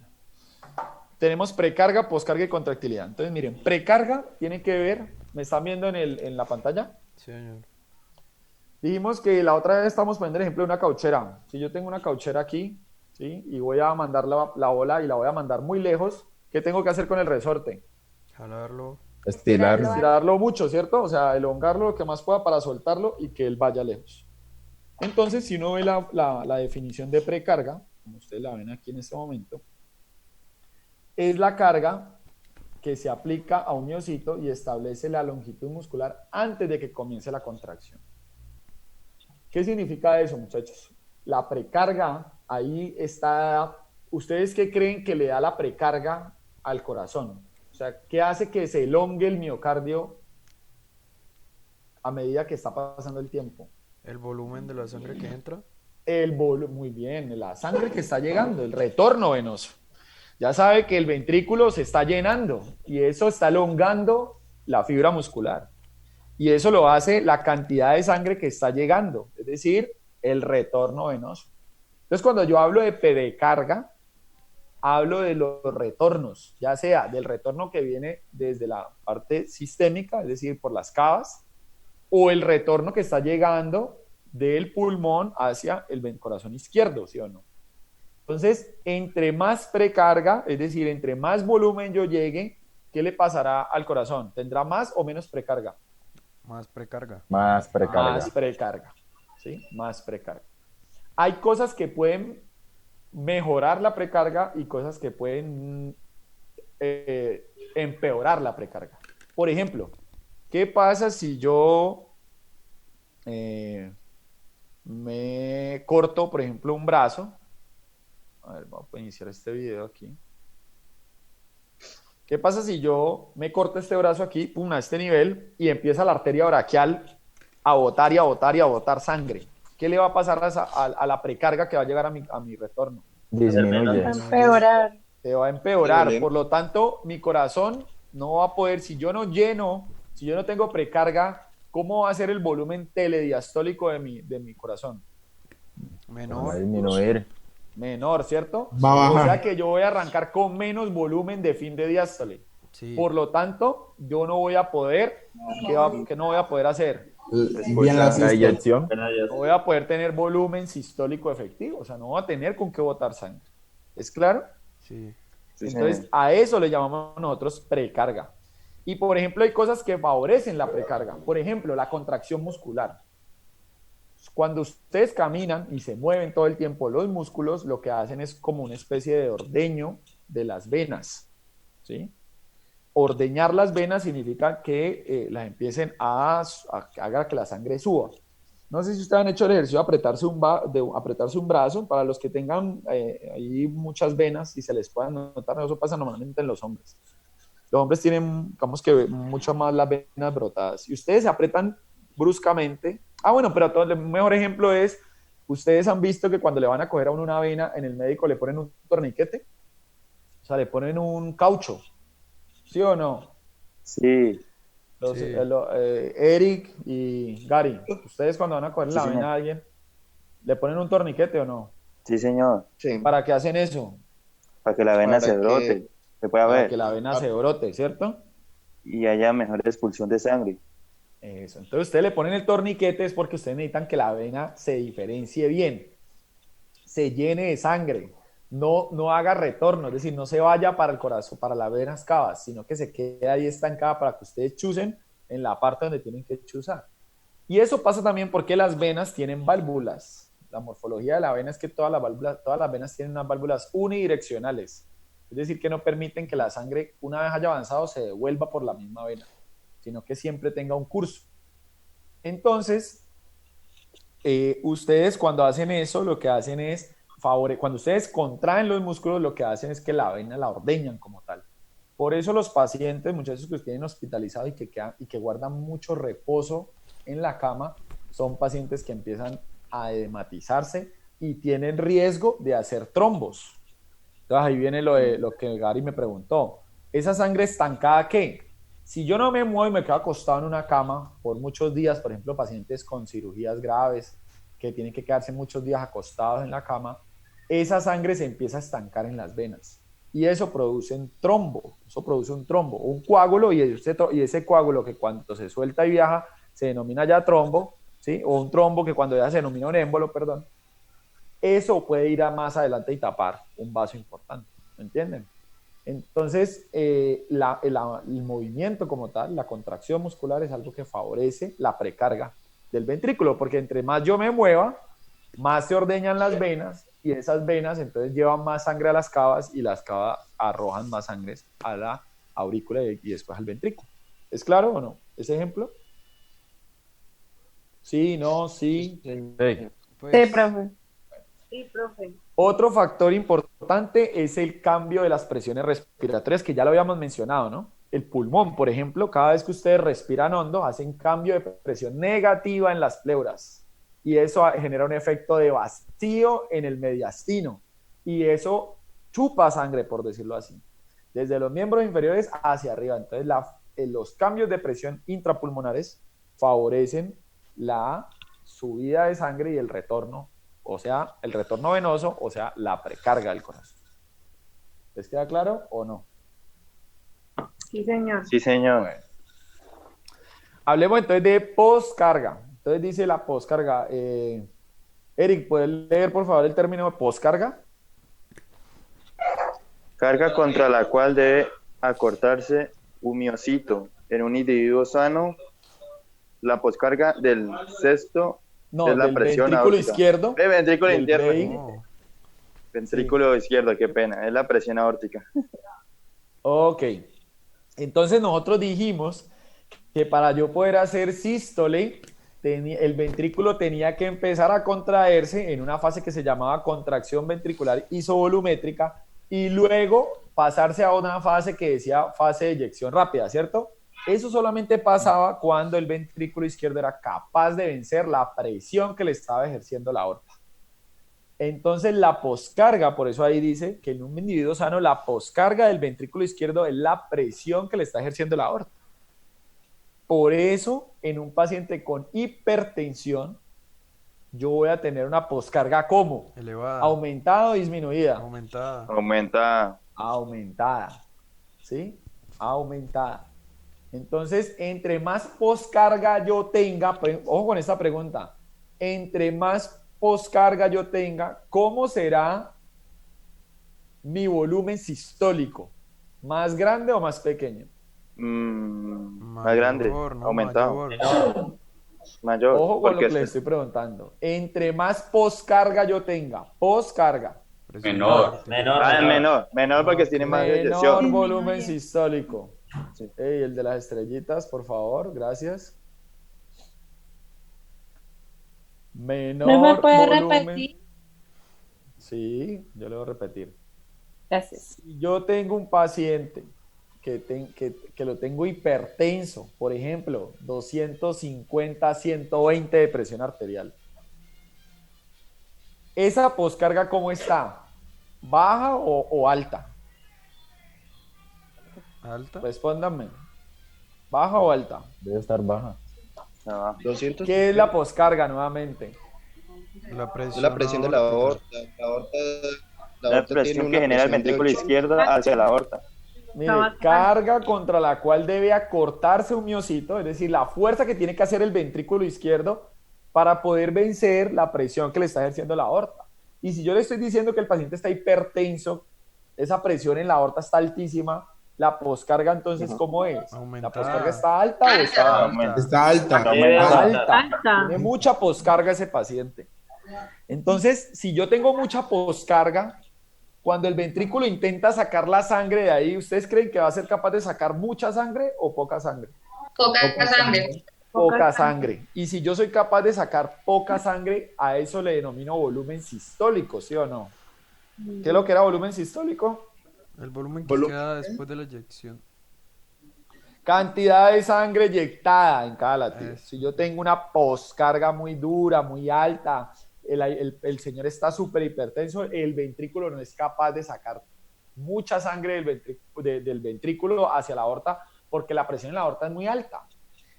[SPEAKER 1] Tenemos precarga, poscarga y contractilidad. Entonces miren, precarga tiene que ver, ¿me están viendo en la pantalla?
[SPEAKER 7] Sí, señor.
[SPEAKER 1] Dijimos que la otra vez estamos poniendo el ejemplo de una cauchera. Si yo tengo una cauchera aquí, ¿sí? Y voy a mandar la bola y la voy a mandar muy lejos, ¿qué tengo que hacer con el resorte?
[SPEAKER 7] Jalarlo.
[SPEAKER 13] Estirarlo.
[SPEAKER 1] Estirarlo mucho, ¿cierto? O sea, elongarlo lo que más pueda para soltarlo y que él vaya lejos. Entonces, si uno ve la definición de precarga, como ustedes la ven aquí en este momento, es la carga que se aplica a un miocito y establece la longitud muscular antes de que comience la contracción. ¿Qué significa eso, muchachos? La precarga, ahí está. ¿Ustedes qué creen que le da la precarga al corazón? O sea, ¿qué hace que se elongue el miocardio a medida que está pasando el tiempo?
[SPEAKER 7] El volumen de la sangre que entra.
[SPEAKER 1] Muy bien, la sangre que está llegando, el retorno venoso. Ya sabe que el ventrículo se está llenando y eso está elongando la fibra muscular. Y eso lo hace la cantidad de sangre que está llegando, es decir, el retorno venoso. Entonces, cuando yo hablo de precarga, hablo de los retornos, ya sea del retorno que viene desde la parte sistémica, es decir, por las cavas, o el retorno que está llegando del pulmón hacia el corazón izquierdo, ¿sí o no? Entonces, entre más precarga, es decir, entre más volumen yo llegue, ¿qué le pasará al corazón? ¿Tendrá más o menos precarga?
[SPEAKER 7] Más precarga.
[SPEAKER 13] Más precarga.
[SPEAKER 1] Más precarga, ¿sí? Más precarga. Hay cosas que pueden mejorar la precarga y cosas que pueden empeorar la precarga. Por ejemplo, ¿qué pasa si yo me corto, por ejemplo, un brazo? A ver, vamos a iniciar este video aquí. ¿Qué pasa si yo me corto este brazo aquí, pum, a este nivel, y empieza la arteria braquial a botar y a botar y a botar sangre? ¿Qué le va a pasar a la precarga que va a llegar a mi retorno?
[SPEAKER 13] Disminuye.
[SPEAKER 12] Va a empeorar.
[SPEAKER 1] Se va a empeorar. Por lo tanto, mi corazón no va a poder, si yo no lleno, si yo no tengo precarga, ¿cómo va a ser el volumen telediastólico de mi corazón?
[SPEAKER 7] Menor.
[SPEAKER 13] Va a disminuir.
[SPEAKER 1] Menor, ¿cierto?
[SPEAKER 4] Va a bajar.
[SPEAKER 1] O sea que yo voy a arrancar con menos volumen de fin de diástole.
[SPEAKER 7] Sí.
[SPEAKER 1] Por lo tanto, yo no voy a poder, ¿qué no voy a poder hacer?
[SPEAKER 4] Bien la
[SPEAKER 13] La inyección.
[SPEAKER 1] No voy a poder tener volumen sistólico efectivo, o sea, no voy a tener con qué botar sangre. ¿Es claro?
[SPEAKER 7] Sí.
[SPEAKER 1] Entonces, a eso le llamamos nosotros precarga. Y, por ejemplo, hay cosas que favorecen la precarga. Por ejemplo, la contracción muscular. Cuando ustedes caminan y se mueven todo el tiempo los músculos, lo que hacen es como una especie de ordeño de las venas, ¿sí? Ordeñar las venas significa que las empiecen a haga que la sangre suba. No sé si ustedes han hecho el ejercicio de apretarse un brazo. Para los que tengan ahí muchas venas y se les puedan notar, eso pasa normalmente en los hombres. Los hombres tienen, digamos que mucho más las venas brotadas. Y ustedes se apretan bruscamente. Bueno, pero el mejor ejemplo es, ustedes han visto que cuando le van a coger a uno una vena, en el médico le ponen un torniquete. O sea, le ponen un caucho. ¿Sí o no?
[SPEAKER 6] Sí.
[SPEAKER 7] Sí.
[SPEAKER 1] Eric y Gary, ustedes cuando van a coger la vena a alguien, ¿le ponen un torniquete o no?
[SPEAKER 6] Sí, señor.
[SPEAKER 5] Sí.
[SPEAKER 1] ¿Para qué hacen eso?
[SPEAKER 6] Para que la vena
[SPEAKER 5] Para
[SPEAKER 6] se
[SPEAKER 5] que-
[SPEAKER 6] brote. Se pueda
[SPEAKER 1] Para
[SPEAKER 6] ver.
[SPEAKER 1] que la vena se brote, ¿cierto?
[SPEAKER 6] Y haya mejor expulsión de sangre.
[SPEAKER 1] Eso. Entonces ustedes le ponen el torniquete es porque ustedes necesitan que la vena se diferencie bien, se llene de sangre, no haga retorno, es decir, no se vaya para el corazón, para las venas cavas, sino que se quede ahí estancada para que ustedes chusen en la parte donde tienen que chuzar. Y eso pasa también porque las venas tienen válvulas. La morfología de la vena es que todas las venas tienen unas válvulas unidireccionales. Es decir, que no permiten que la sangre, una vez haya avanzado, se devuelva por la misma vena, sino que siempre tenga un curso. Entonces, ustedes cuando hacen eso, lo que hacen es, cuando ustedes contraen los músculos, lo que hacen es que la vena la ordeñan como tal. Por eso los pacientes, muchachos que tienen hospitalizados y que guardan mucho reposo en la cama, son pacientes que empiezan a edematizarse y tienen riesgo de hacer trombos. Entonces ahí viene lo que Gary me preguntó. ¿Esa sangre estancada qué? Si yo no me muevo y me quedo acostado en una cama por muchos días, por ejemplo, pacientes con cirugías graves que tienen que quedarse muchos días acostados en la cama, esa sangre se empieza a estancar en las venas y eso produce un trombo, un coágulo, y ese coágulo que cuando se suelta y viaja se denomina ya trombo, ¿sí? O un trombo que cuando ya se denomina un émbolo, perdón. Eso puede ir a más adelante y tapar un vaso importante, ¿me entienden? Entonces, el movimiento como tal, la contracción muscular es algo que favorece la precarga del ventrículo, porque entre más yo me mueva, más se ordeñan las venas, y esas venas entonces llevan más sangre a las cavas, y las cavas arrojan más sangre a la aurícula y después al ventrículo. ¿Es claro o no? ¿Ese ejemplo? Sí, no, sí.
[SPEAKER 3] Sí, profe.
[SPEAKER 10] Sí, profe.
[SPEAKER 1] Otro factor importante es el cambio de las presiones respiratorias, que ya lo habíamos mencionado, ¿no? El pulmón, por ejemplo, cada vez que ustedes respiran hondo, hacen cambio de presión negativa en las pleuras. Y eso genera un efecto de vacío en el mediastino. Y eso chupa sangre, por decirlo así, desde los miembros inferiores hacia arriba. Entonces, los cambios de presión intrapulmonares favorecen la subida de sangre y el retorno, o sea, el retorno venoso, o sea, la precarga del corazón. ¿Les queda claro o no?
[SPEAKER 10] Sí, señor.
[SPEAKER 6] Sí, señor.
[SPEAKER 1] Bueno. Hablemos entonces de poscarga. Entonces dice la poscarga. Eric, ¿puedes leer por favor el término poscarga?
[SPEAKER 6] Carga contra la cual debe acortarse un miocito en un individuo sano. La poscarga del sexto es la presión
[SPEAKER 1] ventrículo
[SPEAKER 6] aórtica.
[SPEAKER 1] izquierdo.
[SPEAKER 6] Ventrículo
[SPEAKER 1] del
[SPEAKER 6] interno.
[SPEAKER 1] brain.
[SPEAKER 6] Ventrículo izquierdo, qué pena. Es la presión aórtica.
[SPEAKER 1] Ok. Entonces nosotros dijimos que para yo poder hacer sístole, el ventrículo tenía que empezar a contraerse en una fase que se llamaba contracción ventricular isovolumétrica y luego pasarse a una fase que decía fase de eyección rápida, ¿cierto? Eso solamente pasaba cuando el ventrículo izquierdo era capaz de vencer la presión que le estaba ejerciendo la aorta. Entonces la poscarga, por eso ahí dice que en un individuo sano la poscarga del ventrículo izquierdo es la presión que le está ejerciendo la aorta. Por eso en un paciente con hipertensión yo voy a tener una poscarga ¿cómo?
[SPEAKER 7] Elevada.
[SPEAKER 1] ¿Aumentada o disminuida?
[SPEAKER 7] Aumentada.
[SPEAKER 1] Aumentada. ¿Sí? Aumentada. Entonces, entre más poscarga yo tenga, ojo con esta pregunta, entre más poscarga yo tenga, ¿cómo será mi volumen sistólico? ¿Más grande o más pequeño?
[SPEAKER 6] Más grande,
[SPEAKER 7] no,
[SPEAKER 6] aumentado.
[SPEAKER 7] mayor.
[SPEAKER 1] Ojo con lo que le estoy preguntando. Entre más poscarga yo tenga, poscarga.
[SPEAKER 11] Menor.
[SPEAKER 6] Menor porque tiene más
[SPEAKER 1] menor
[SPEAKER 6] eyección.
[SPEAKER 1] volumen sistólico. Sí. Hey, el de las estrellitas, por favor, gracias. Menor
[SPEAKER 3] ¿No me puede
[SPEAKER 1] volumen.
[SPEAKER 3] repetir?
[SPEAKER 1] Sí, yo le voy a repetir.
[SPEAKER 3] Gracias.
[SPEAKER 1] Si yo tengo un paciente que lo tengo hipertenso, por ejemplo, 250, 120 de presión arterial, ¿esa poscarga cómo está? ¿Baja o alta?
[SPEAKER 7] ¿Alta?
[SPEAKER 1] Respóndanme. ¿Baja o alta?
[SPEAKER 13] Debe estar baja.
[SPEAKER 5] 200.
[SPEAKER 1] ¿Qué es la poscarga nuevamente?
[SPEAKER 7] La presión,
[SPEAKER 5] La presión de la aorta. La aorta tiene
[SPEAKER 6] presión
[SPEAKER 5] una
[SPEAKER 6] que genera el
[SPEAKER 5] presión de
[SPEAKER 6] ventrículo
[SPEAKER 5] 80.
[SPEAKER 6] izquierdo hacia la aorta.
[SPEAKER 1] Mire, carga contra la cual debe acortarse un miocito, es decir, la fuerza que tiene que hacer el ventrículo izquierdo para poder vencer la presión que le está ejerciendo la aorta. Y si yo le estoy diciendo que el paciente está hipertenso, esa presión en la aorta está altísima, La poscarga entonces, ¿cómo es? ¿La
[SPEAKER 7] Aumentada.
[SPEAKER 1] poscarga está alta o está alta?
[SPEAKER 4] Está alta.
[SPEAKER 1] Alta. Tiene mucha poscarga ese paciente. Entonces, si yo tengo mucha poscarga, cuando el ventrículo intenta sacar la sangre de ahí, ¿ustedes creen que va a ser capaz de sacar mucha sangre o poca sangre?
[SPEAKER 3] Poca sangre.
[SPEAKER 1] Poca sangre. Y si yo soy capaz de sacar poca sangre, a eso le denomino volumen sistólico, ¿sí o no? ¿Qué es lo que era volumen sistólico?
[SPEAKER 7] El volumen que queda después de la eyección.
[SPEAKER 1] Cantidad de sangre eyectada en cada latido. Si yo tengo una poscarga muy dura, muy alta, el señor está súper hipertenso, el ventrículo no es capaz de sacar mucha sangre del ventrículo hacia la aorta porque la presión en la aorta es muy alta.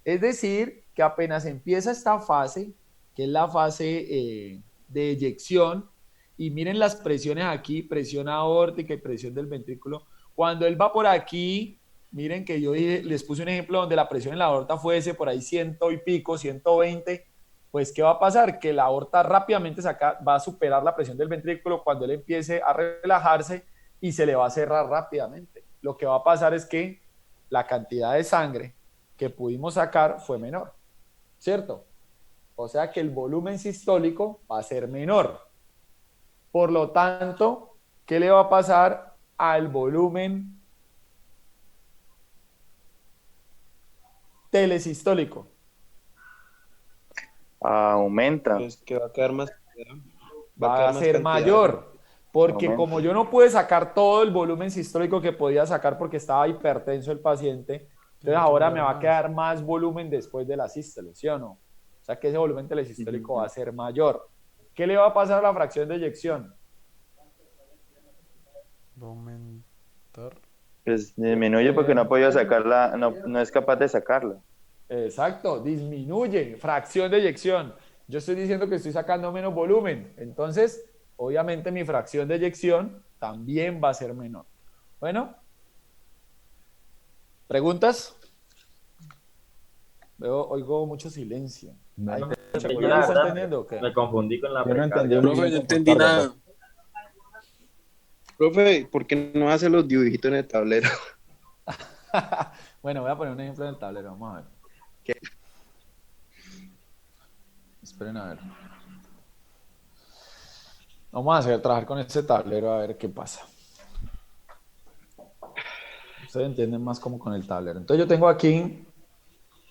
[SPEAKER 1] Es decir, que apenas empieza esta fase, que es la fase de eyección, y miren las presiones aquí, presión aórtica y presión del ventrículo. Cuando él va por aquí, miren que yo les puse un ejemplo donde la presión en la aorta fuese por ahí 100 y pico, 120, pues ¿qué va a pasar? Que la aorta rápidamente va a superar la presión del ventrículo cuando él empiece a relajarse y se le va a cerrar rápidamente. Lo que va a pasar es que la cantidad de sangre que pudimos sacar fue menor, ¿cierto? O sea que el volumen sistólico va a ser menor. Por lo tanto, ¿qué le va a pasar al volumen telesistólico?
[SPEAKER 6] Aumenta.
[SPEAKER 5] Pues que va a quedar más.
[SPEAKER 1] Va a ser mayor. Porque
[SPEAKER 6] Aumenta.
[SPEAKER 1] como yo no pude sacar todo el volumen sistólico que podía sacar porque estaba hipertenso el paciente, entonces ahora me va a quedar más volumen después de la sístole, ¿sí o no? O sea que ese volumen telesistólico va a ser mayor. ¿Qué le va a pasar a la fracción de eyección?
[SPEAKER 7] Va a aumentar.
[SPEAKER 6] Pues disminuye porque no ha podido sacarla, no es capaz de sacarla.
[SPEAKER 1] Exacto, disminuye, fracción de eyección. Yo estoy diciendo que estoy sacando menos volumen, entonces obviamente mi fracción de eyección también va a ser menor. Bueno, ¿preguntas? Oigo mucho silencio.
[SPEAKER 13] No,
[SPEAKER 1] Ay,
[SPEAKER 13] no,
[SPEAKER 1] ¿no
[SPEAKER 8] yo la
[SPEAKER 1] está
[SPEAKER 8] verdad
[SPEAKER 1] entendiendo o qué?
[SPEAKER 8] Me confundí con la
[SPEAKER 13] yo no
[SPEAKER 8] precarga.
[SPEAKER 13] entendí muy
[SPEAKER 5] Profe,
[SPEAKER 13] bien
[SPEAKER 5] no
[SPEAKER 13] con
[SPEAKER 5] entendí
[SPEAKER 13] poscarga.
[SPEAKER 5] nada. Profe, ¿por qué no hace los dibujitos en el tablero?
[SPEAKER 1] Bueno, voy a poner un ejemplo en el tablero, vamos a ver.
[SPEAKER 5] ¿Qué?
[SPEAKER 1] Esperen a ver. Vamos a trabajar con este tablero a ver qué pasa. Ustedes entienden más como con el tablero. Entonces yo tengo aquí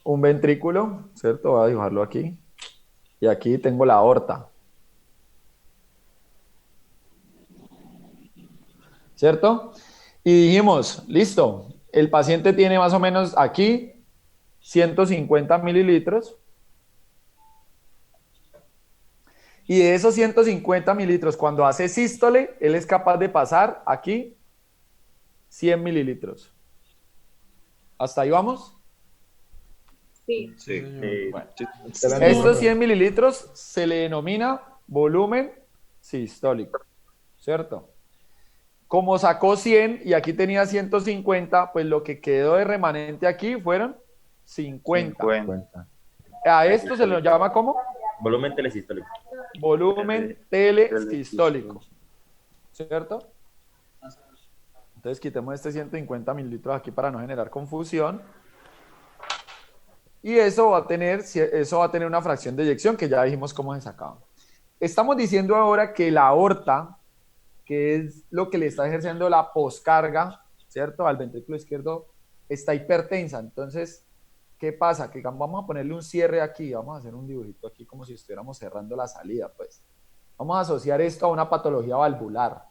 [SPEAKER 1] un ventrículo, ¿cierto? Voy a dibujarlo aquí. Y aquí tengo la aorta. ¿Cierto? Y dijimos, listo, el paciente tiene más o menos aquí 150 mililitros. Y de esos 150 mililitros, cuando hace sístole, él es capaz de pasar aquí 100 mililitros. ¿Hasta ahí vamos?
[SPEAKER 10] Sí.
[SPEAKER 8] Sí.
[SPEAKER 1] Bueno, estos 100 mililitros se le denomina volumen sistólico, ¿cierto? Como sacó 100 y aquí tenía 150, pues lo que quedó de remanente aquí fueron 50. A esto se lo llama ¿cómo?
[SPEAKER 8] Volumen telesistólico.
[SPEAKER 1] Volumen telesistólico, ¿cierto? Entonces quitemos este 150 mililitros aquí para no generar confusión. Y eso va a tener una fracción de eyección que ya dijimos cómo se sacaba. Estamos diciendo ahora que la aorta, que es lo que le está ejerciendo la poscarga, ¿cierto? Al ventrículo izquierdo, está hipertensa. Entonces, ¿qué pasa? Que vamos a ponerle un cierre aquí, vamos a hacer un dibujito aquí como si estuviéramos cerrando la salida, pues. Vamos a asociar esto a una patología valvular,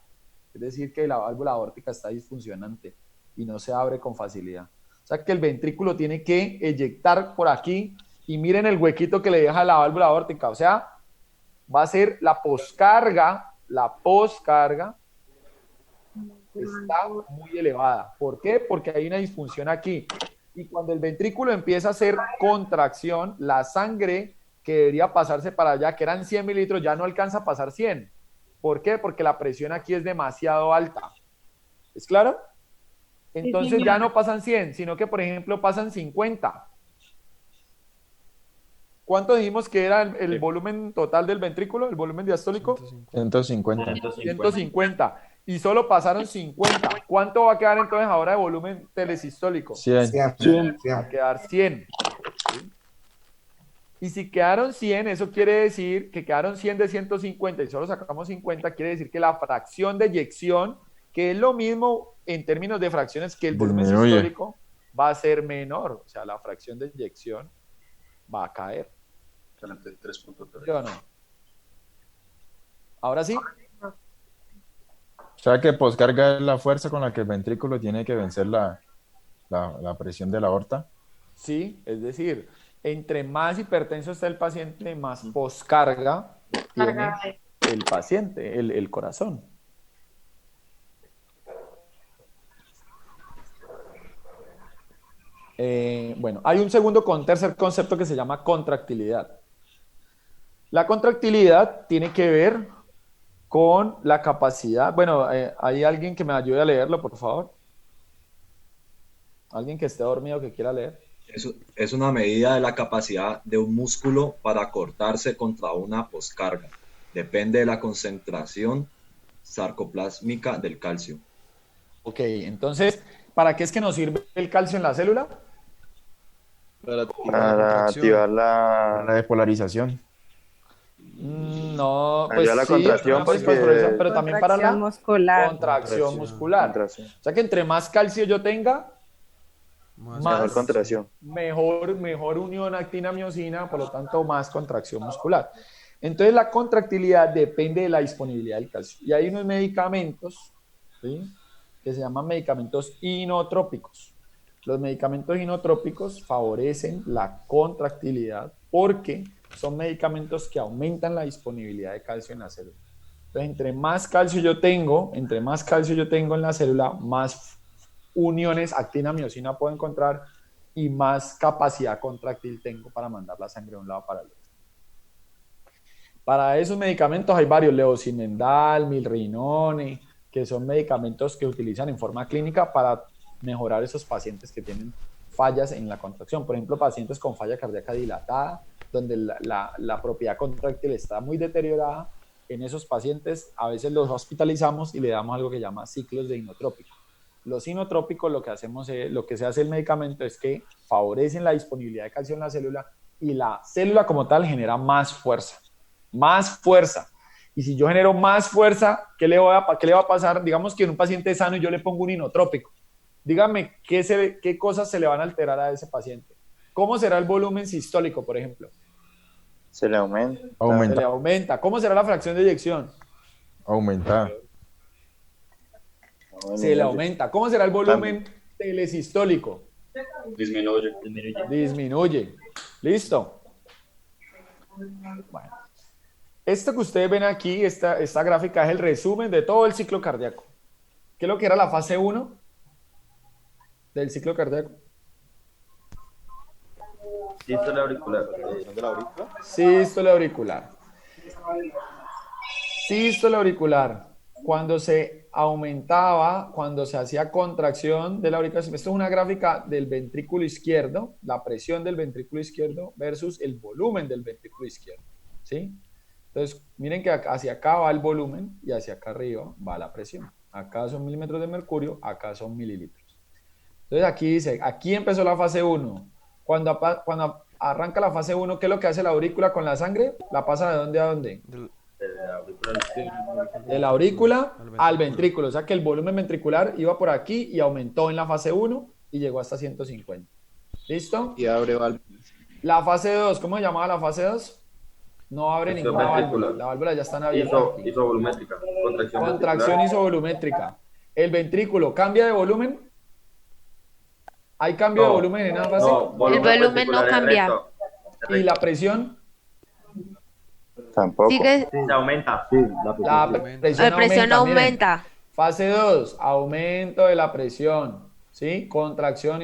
[SPEAKER 1] es decir, que la válvula aórtica está disfuncionante y no se abre con facilidad. O sea que el ventrículo tiene que eyectar por aquí y miren el huequito que le deja la válvula aórtica, o sea, va a ser la poscarga está muy elevada. ¿Por qué? Porque hay una disfunción aquí. Y cuando el ventrículo empieza a hacer contracción, la sangre que debería pasarse para allá, que eran 100 mililitros, ya no alcanza a pasar 100. ¿Por qué? Porque la presión aquí es demasiado alta. ¿Es claro? Entonces ya no pasan 100, sino que, por ejemplo, pasan 50. ¿Cuánto dijimos que era el volumen total del ventrículo, el volumen diastólico?
[SPEAKER 13] 150.
[SPEAKER 1] 150. y solo pasaron 50. ¿Cuánto va a quedar entonces ahora de volumen telesistólico?
[SPEAKER 13] 100.
[SPEAKER 1] Va a quedar 100. ¿Sí? Y si quedaron 100, eso quiere decir que quedaron 100 de 150 y solo sacamos 50, quiere decir que la fracción de eyección, que es lo mismo en términos de fracciones que el volumen
[SPEAKER 13] Disminuye.
[SPEAKER 1] sistólico, va a ser menor. O sea, la fracción de eyección va a caer.
[SPEAKER 11] 3.3.
[SPEAKER 1] ¿Sí o no? Ahora sí.
[SPEAKER 13] O sea que poscarga es la fuerza con la que el ventrículo tiene que vencer la presión de la aorta.
[SPEAKER 1] Sí, es decir, entre más hipertenso está el paciente, más poscarga tiene el paciente, el corazón. Bueno, hay un tercer concepto que se llama contractilidad. La contractilidad tiene que ver con la capacidad. Bueno, ¿hay alguien que me ayude a leerlo, por favor? ¿Alguien que esté dormido que quiera leer?
[SPEAKER 14] Es una medida de la capacidad de un músculo para cortarse contra una poscarga. Depende de la concentración sarcoplásmica del calcio.
[SPEAKER 1] Ok, entonces, ¿para qué es que nos sirve el calcio en la célula?
[SPEAKER 6] Para activar
[SPEAKER 13] La despolarización.
[SPEAKER 1] No, pues
[SPEAKER 6] ayuda a la
[SPEAKER 1] sí,
[SPEAKER 6] contracción,
[SPEAKER 1] pues,
[SPEAKER 6] porque-
[SPEAKER 1] pero también para la
[SPEAKER 10] muscular.
[SPEAKER 1] contracción muscular.
[SPEAKER 6] Contracción.
[SPEAKER 1] O sea que entre más calcio yo tenga,
[SPEAKER 6] Mejor contracción.
[SPEAKER 1] mejor unión actina-miosina, por lo tanto más contracción muscular. Entonces la contractilidad depende de la disponibilidad del calcio. Y hay unos medicamentos, ¿sí?, que se llaman medicamentos inotrópicos. Los medicamentos inotrópicos favorecen la contractilidad porque son medicamentos que aumentan la disponibilidad de calcio en la célula. Entonces, entre más calcio yo tengo en la célula, más uniones actina-miosina puedo encontrar y más capacidad contractil tengo para mandar la sangre de un lado para el otro. Para esos medicamentos hay varios, levosimendan, milrinone, que son medicamentos que utilizan en forma clínica para mejorar esos pacientes que tienen fallas en la contracción. Por ejemplo, pacientes con falla cardíaca dilatada, donde la propiedad contractil está muy deteriorada. En esos pacientes a veces los hospitalizamos y le damos algo que llama ciclos de inotrópico. Los inotrópicos lo que se hace el medicamento es que favorecen la disponibilidad de calcio en la célula y la célula como tal genera más fuerza. Más fuerza. Y si yo genero más fuerza, ¿qué le va a pasar? Digamos que en un paciente sano yo le pongo un inotrópico. Dígame qué cosas se le van a alterar a ese paciente. ¿Cómo será el volumen sistólico, por ejemplo?
[SPEAKER 6] Se le aumenta.
[SPEAKER 1] Se le aumenta. ¿Cómo será la fracción de eyección?
[SPEAKER 13] Aumenta.
[SPEAKER 1] Se le aumenta. ¿Cómo será el volumen telesistólico? Disminuye. ¿Listo? Bueno. Esto que ustedes ven aquí, esta gráfica es el resumen de todo el ciclo cardíaco. ¿Qué es lo que era la fase 1 del ciclo cardíaco?
[SPEAKER 8] Sístole auricular.
[SPEAKER 1] Sístole auricular. Sístole auricular. Cuando se aumentaba, cuando se hacía contracción de la auriculación. Esto es una gráfica del ventrículo izquierdo, la presión del ventrículo izquierdo versus el volumen del ventrículo izquierdo. ¿Sí? Entonces, miren que hacia acá va el volumen y hacia acá arriba va la presión. Acá son milímetros de mercurio, acá son mililitros. Entonces aquí dice, aquí empezó la fase 1. Cuando arranca la fase 1, ¿qué es lo que hace la aurícula con la sangre? ¿La pasa de dónde a dónde? De la aurícula al ventrículo. O sea que el volumen ventricular iba por aquí y aumentó en la fase 1 y llegó hasta 150. ¿Listo?
[SPEAKER 5] Y abre válvulas.
[SPEAKER 1] La fase 2, ¿cómo se llamaba la fase 2? No abre ninguna válvula. La válvula ya está abierta.
[SPEAKER 8] Isovolumétrica.
[SPEAKER 1] Contracción isovolumétrica. El ventrículo cambia de volumen. ¿Hay cambio de volumen en esa fase?
[SPEAKER 9] El volumen no cambia.
[SPEAKER 1] ¿Y la presión?
[SPEAKER 6] Tampoco.
[SPEAKER 9] Sigue,
[SPEAKER 8] Se aumenta.
[SPEAKER 1] La presión,
[SPEAKER 9] la presión
[SPEAKER 1] aumenta.
[SPEAKER 9] aumenta.
[SPEAKER 1] Miren, fase 2, aumento de la presión. ¿Sí? Contracción.